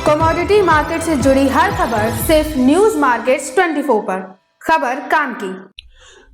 Commodity market से जुड़ी हर खबर सिर्फ न्यूज मार्केट्स 24 पर। खबर काम की।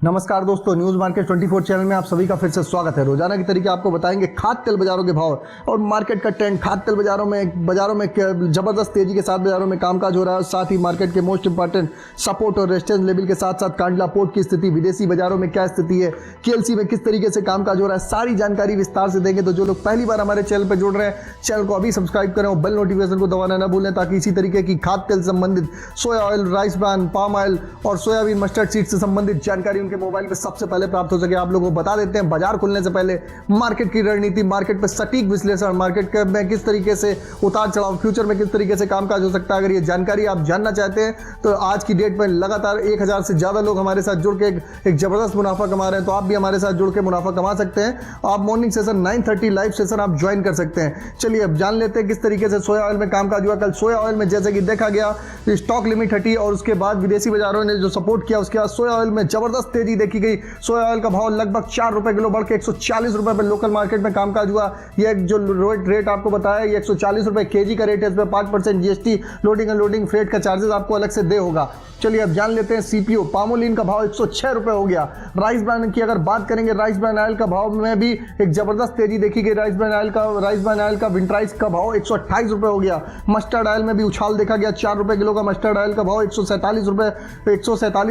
नमस्कार दोस्तों, न्यूज मार्केट 24 चैनल में आप सभी का फिर से स्वागत है। रोजाना की तरीके आपको बताएंगे खाद्य तेल बाजारों के भाव और मार्केट का ट्रेंड। खाद्य तेल बाजारों में जबरदस्त तेजी के साथ बाजारों में कामकाज हो रहा है। साथ ही मार्केट के मोस्ट इंपॉर्टेंट सपोर्ट और रेजिस्टेंस लेवल के साथ साथ कांडला पोर्ट की स्थिति, विदेशी बाजारों में क्या स्थिति है, केएलसी में किस तरीके से कामकाज हो रहा है, सारी जानकारी विस्तार से देंगे। तो जो लोग पहली बार हमारे चैनल पर जुड़ रहे हैं, चैनल को अभी सब्सक्राइब करें और बेल नोटिफिकेशन को दबाना न भूलें, ताकि इसी तरीके की खाद्य तेल संबंधित सोया oil, rice bran, palm oil और सोयाबीन मस्टर्ड सीड से संबंधित जानकारी उनके मोबाइल पर सबसे पहले प्राप्त हो सके। आप लोगों को बता देते हैं बाजार खुलने से पहले मार्केट की रणनीति, मार्केट पे सटीक विश्लेषण, मार्केट में किस तरीके से उतार चढ़ाव, फ्यूचर में किस तरीके से कामकाज हो सकता है। अगर ये जानकारी आप जानना चाहते हैं तो आज की डेट में लगातार 1000 से ज्यादा लोग हमारे साथ जुड़ के एक जबरदस्त मुनाफा कमा रहे हैं। तो आप भी हमारे साथ जुड़ के मुनाफा कमा सकते हैं। आप मॉर्निंग सेशन 9:30 लाइव सेशन आप ज्वाइन कर सकते हैं। चलिए अब जान लेते हैं किस तरीके से सोया ऑयल में कामकाज हुआ। कल सोया ऑयल में जैसे कि देखा गया स्टॉक लिमिट हटी और उसके बाद विदेशी बाजारों ने जो सपोर्ट किया, उसके बाद सोया ऑयल में जबरदस्त तेजी देखी गई। सोया ऑयल का भाव लगभग 4 रुपए किलो बढ़ के 140 रुपए पर लोकल मार्केट में कामकाज हुआ। यह जो रेट आपको बताया, ये 140 रुपए केजी का रेट है। इसमें 5% जीएसटी, लोडिंग अनलोडिंग, फ्रेट का चार्जेस आपको अलग से दे होगा। चलिए अब जान लेते हैं सीपीओ पामोलिन का भाव 106 रुपए हो गया। राइस ब्रान की अगर बात करेंगे, राइस ब्रान ऑयल का भाव में भी एक जबरदस्त तेजी देखी गई। राइस ब्रान ऑयल का विंटराइस का भाव 128 रुपए हो गया। मस्टर्ड ऑयल में भी उछाल देखा गया। 4 रुपए किलो का मस्टर्ड ऑयल का भाव 147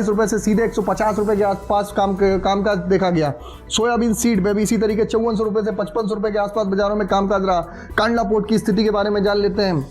रुपए से सीधे 150 रुपए के आसपास कामकाज देखा गया। सोयाबीन सीड में भी इसी तरीके 5400 रुपए से 5500 रुपए के आसपास बाजारों में कामकाज रहा। कांडला पोर्ट की स्थिति के बारे में जान लेते हैं।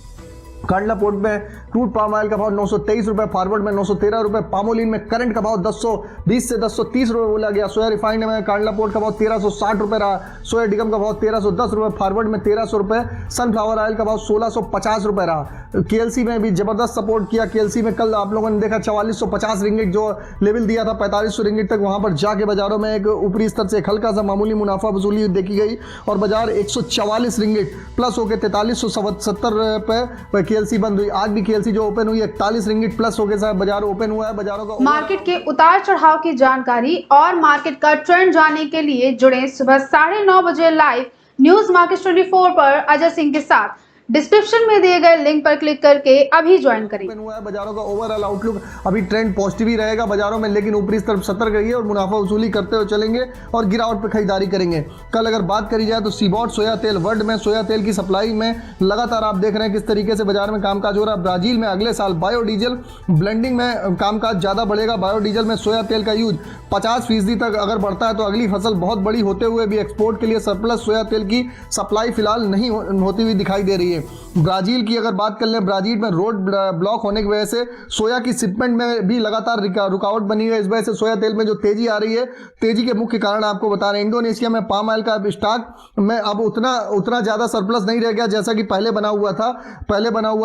कांडला पोर्ट में क्रूड पाम ऑयल का भाव 923 रुपए, फॉरवर्ड में 913 रुपए, पामोलिन में करंट का भाव 1020 से 1030 रुपए बोला गया। सोया रिफाइंड में कांडला पोर्ट का भाव 1360 रुपए रहा। सोया डिगम का भाव 1310 रुपए, फॉरवर्ड में 1300 रुपए। सनफ्लावर ऑयल का भाव 1650 रुपए रहा। केएलसी में भी जबरदस्त सपोर्ट किया। केएलसी में कल आप लोगों ने देखा 4450 रिंगिट जो लेवल दिया था 4500 रिंगिट तक, वहां पर जाके बाजारों में एक ऊपरी स्तर से एक हल्का सा मामूली मुनाफा वसूली देखी गई और बाजार 144 रिंगिट प्लस होकर 4370 रुपए केएलसी बंद हुई। आज भी केएलसी जो ओपन हुई 41 रिंगिट प्लस होकर साहब बाजार ओपन हुआ है। बाजारों का मार्केट के उतार चढ़ाव की जानकारी और मार्केट का ट्रेंड जानने के लिए जुड़े सुबह 9:30 बजे लाइव न्यूज मार्केट 24 पर अजय सिंह के साथ। डिस्क्रिप्शन में दिए गए लिंक पर क्लिक करके अभी ज्वाइन करें। बाजारों का ओवरऑल आउटलुक अभी ट्रेंड पॉजिटिव ही रहेगा बाजारों में, लेकिन ऊपरी स्तर सतर्क रहिए और मुनाफा वसूली करते हुए चलेंगे और गिरावट पर खरीदारी करेंगे। कल अगर बात करी जाए तो सीबॉट सोया तेल, वर्ल्ड में सोया तेल की सप्लाई में लगातार आप देख रहे हैं किस तरीके से बाजार में कामकाज हो रहा है। ब्राजील में अगले साल बायोडीजल ब्लेंडिंग में कामकाज ज्यादा बढ़ेगा। बायोडीजल में सोया तेल का यूज 50% तक अगर बढ़ता है तो अगली फसल बहुत बड़ी होते हुए भी एक्सपोर्ट के लिए सरप्लस सोया तेल की सप्लाई फिलहाल नहीं होती हुई दिखाई दे रही है। ब्राजील की अगर बात कर लें, ब्राजील में रोड ब्लॉक होने की वजह से सोया की शिपमेंट में भी लगातार रुकावट बनी हुई है। इस वजह से सोया तेल में जो तेजी आ रही है, तेजी के मुख्य कारण आपको बता रहे हैं। इंडोनेशिया में पाम ऑयल का स्टॉक में अब उतना ज्यादा सरप्लस नहीं रह गया जैसा कि पहले बना हुआ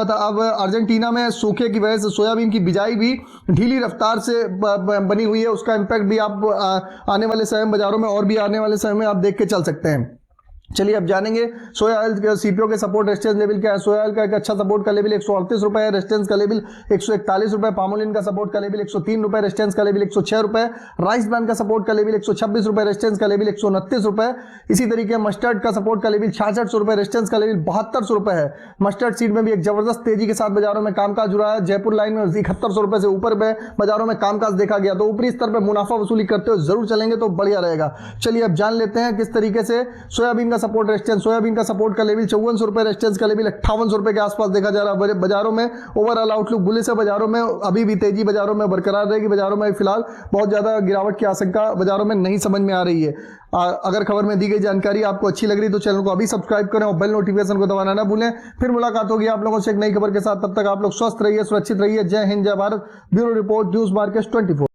था। अब अर्जेंटीना में सूखे की वजह से सोयाबीन की बिजाई भी ढीली रफ्तार से बनी हुई है। उसका इंपैक्ट भी आप आने वाले समय बाजारों में और भी आने वाले समय में आप देख के चल सकते हैं। चलिए अब जानेंगे सोया ऑयल के सीपीओ के सपोर्ट रेजिस्टेंस लेवल क्या है। सोया ऑयल का एक अच्छा सपोर्ट का लेवल 138 रुपए है, रेजिस्टेंस का लेवल 141 रुपए। पामोलिन का सपोर्ट का लेवल 103 रुपए, रेजिस्टेंस का लेवल 106 रुपए। राइस ब्रान का सपोर्ट का लेवल 126 रुपए, रेजिस्टेंस का लेवल 129 रुपए। इसी तरीके मस्टर्ड का सपोर्ट का लेवल 6600 रुपए, रेजिस्टेंस का लेवल 7200 रुपए है। मस्टर्ड सीड में भी एक जबरदस्त तेजी के साथ बाजारों में कामकाज हो रहा है। जयपुर लाइन में 7100 रुपए से ऊपर बाजारों में कामकाज देखा गया। तो ऊपरी स्तर पर मुनाफा वसूली करते हुए जरूर चलेंगे तो बढ़िया रहेगा। चलिए अब जान लेते हैं किस तरीके से सोयाबीन का सपोर्ट रेजिस्टेंस। सोयाबीन का सपोर्ट का लेवल 5400 रुपए, रेजिस्टेंस का लेवल 5800 रुपए के आसपास देखा जा रहा है। बाजारों में ओवरऑल आउटलुक बुलिश है। बाजारों में अभी भी तेजी बाजारों में बरकरार रहेगी। बाजारों में फिलहाल बहुत ज्यादा गिरावट की आशंका बाजारों में नहीं समझ में आ रही है। अगर खबर में दी गई जानकारी आपको अच्छी लग रही तो चैनल को अभी सब्सक्राइब करें और बेल नोटिफिकेशन को दबाना ना भूलें। फिर मुलाकात होगी आप लोगों से एक नई खबर के साथ। तब तक आप लोग स्वस्थ रहिए, सुरक्षित रहिए। जय हिंद, जय Bharat. Bureau report, news market 24।